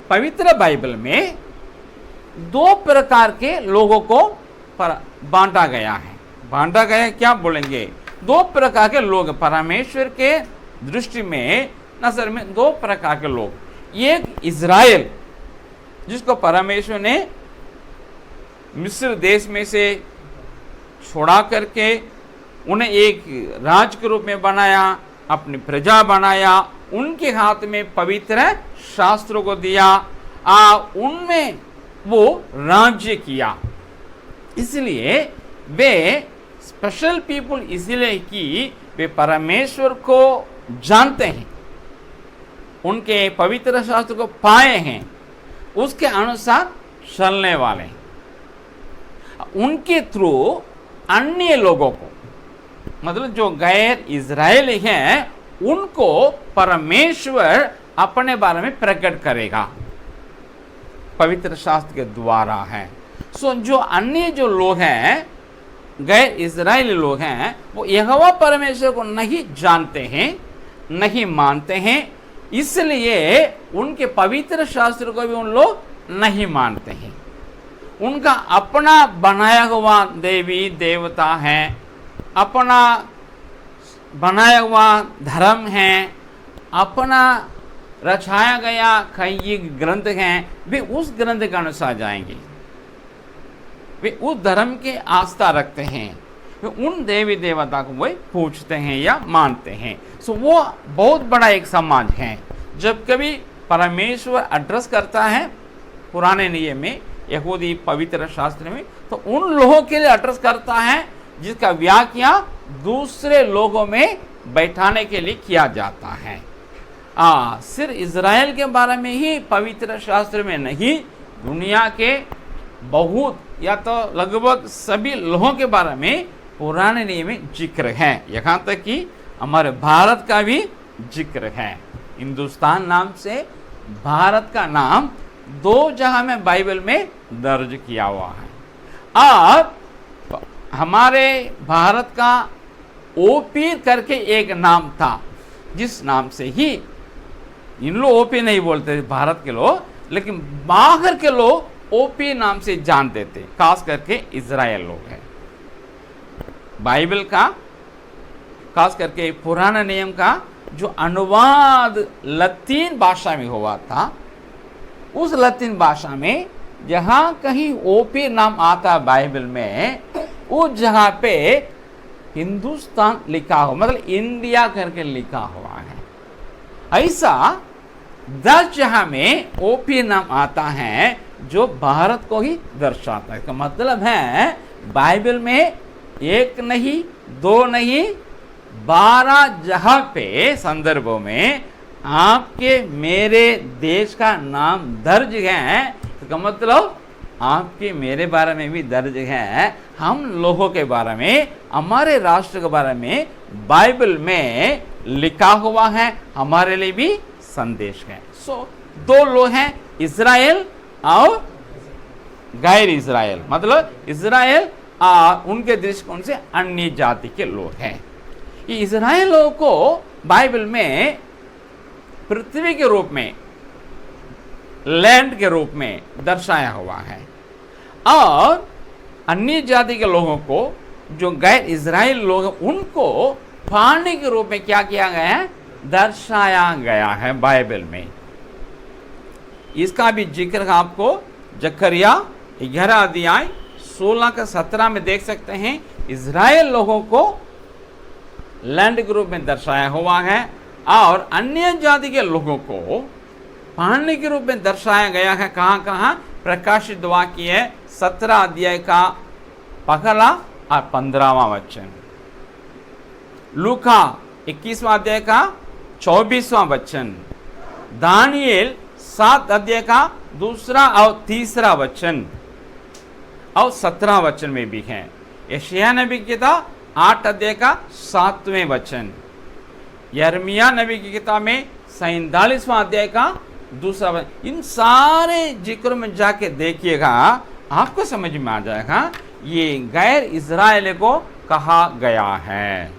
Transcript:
पवित्र बाइबल में दो प्रकार के लोगों को बांटा गया है। बांटा गया है क्या बोलेंगे? दो प्रकार के लोग परमेश्वर के दृष्टि में, नजर में दो प्रकार के लोग। एक इज़राइल, जिसको परमेश्वर ने मिस्र देश में से छोड़ा करके उन्हें एक राज के रूप में बनाया, अपनी प्रजा बनाया, उनके हाथ में पवित्र शास्त्रों को दिया, उनमें वो राज्य किया। इसलिए वे स्पेशल पीपुल इसलिए कि वे परमेश्वर को जानते हैं, उनके पवित्र शास्त्र को पाए हैं, उसके अनुसार चलने वाले हैं। उनके थ्रू अन्य लोगों को, मतलब जो गैर इज़राइली हैं, उनको परमेश्वर अपने बारे में प्रकट करेगा, पवित्र शास्त्र के द्वारा है। सो जो अन्य जो लोग हैं, गैर इज़राइली लोग हैं, वो यहोवा परमेश्वर को नहीं जानते हैं, नहीं मानते हैं, इसलिए उनके पवित्र शास्त्र को भी उन लोग नहीं मानते हैं। उनका अपना बनाया हुआ देवी देवता है, अपना बनाया हुआ धर्म है, अपना रचाया गया कई ग्रंथ हैं, वे उस ग्रंथ के अनुसार जाएंगे, वे उस धर्म के आस्था रखते हैं, वे उन देवी देवता को वे पूछते हैं या मानते हैं। सो वो बहुत बड़ा एक समाज है। जब कभी परमेश्वर एड्रेस करता है पुराने नियम में, यहूदी पवित्र शास्त्र में, तो उन लोगों के लिए एड्रेस करता है जिसका व्याख्या दूसरे लोगों में बैठाने के लिए किया जाता है। सिर्फ इज़राइल के बारे में ही पवित्र शास्त्र में नहीं, दुनिया के बहुत या तो लगभग सभी लोगों के बारे में पुराने नियम में जिक्र है। यहाँ तक कि हमारे भारत का भी जिक्र है। हिंदुस्तान नाम से भारत का नाम दो जगह में बाइबल में दर्ज किया हुआ है। और हमारे भारत का ओपी करके एक नाम था, जिस नाम से ही इन लोग ओपी नहीं बोलते भारत के लोग, लेकिन बाहर के लोग ओपी नाम से जानते थे, खास करके इज़राइल लोग हैं। बाइबल का, खास करके पुराना नियम का जो अनुवाद लतीन भाषा में हुआ था, उस लतीन भाषा में जहाँ कहीं ओपी नाम आता बाइबल में, उस जगह पे हिंदुस्तान लिखा हो, मतलब इंडिया करके लिखा हुआ है। ऐसा 10 जगह में ओपी नाम आता है जो भारत को ही दर्शाता है। इसका मतलब है बाइबल में एक नहीं, दो नहीं, 12 जगह पे संदर्भों में आपके मेरे देश का नाम दर्ज है। इसका मतलब आपके मेरे बारे में भी दर्ज है, हम लोगों के बारे में, हमारे राष्ट्र के बारे में बाइबल में लिखा हुआ है, हमारे लिए भी संदेश है। सो दो लोग हैं, इज़राइल और गैर इज़राइल। मतलब इज़राइल उनके दृष्टिकोण से अन्य जाति के लोग हैं। ये इज़राइल लोगों को बाइबल में पृथ्वी के रूप में, लैंड के रूप में दर्शाया हुआ है, और अन्य जाति के लोगों को, जो गैर इज़राइल लोग हैं, उनको पानी के रूप में क्या किया गया है? दर्शाया गया है बाइबल में। इसका भी जिक्र आपको जकरिया 11 अध्याय 16 का 17 में देख सकते हैं। इज़राइल लोगों को लैंड के रूप में दर्शाया हुआ है, और अन्य जाति के लोगों को पानी के रूप में दर्शाया गया है। कहाँ कहाँ? प्रकाशित वाक्य 17 अध्याय का पहला और 15वां वचन, लूका 21वां अध्याय का 24वां वचन, दानियेल 7 अध्याय का 2 और 3 वचन, और 17 वचन में भी है। यशायाह नबी की किताब 8 अध्याय का 7वें वचन, यिर्मयाह नबी की किताब में 47वां अध्याय का 2 वचन। इन सारे जिक्र में जाके देखिएगा, आपको समझ में आ जाएगा ये गैर इज़राइल को कहा गया है।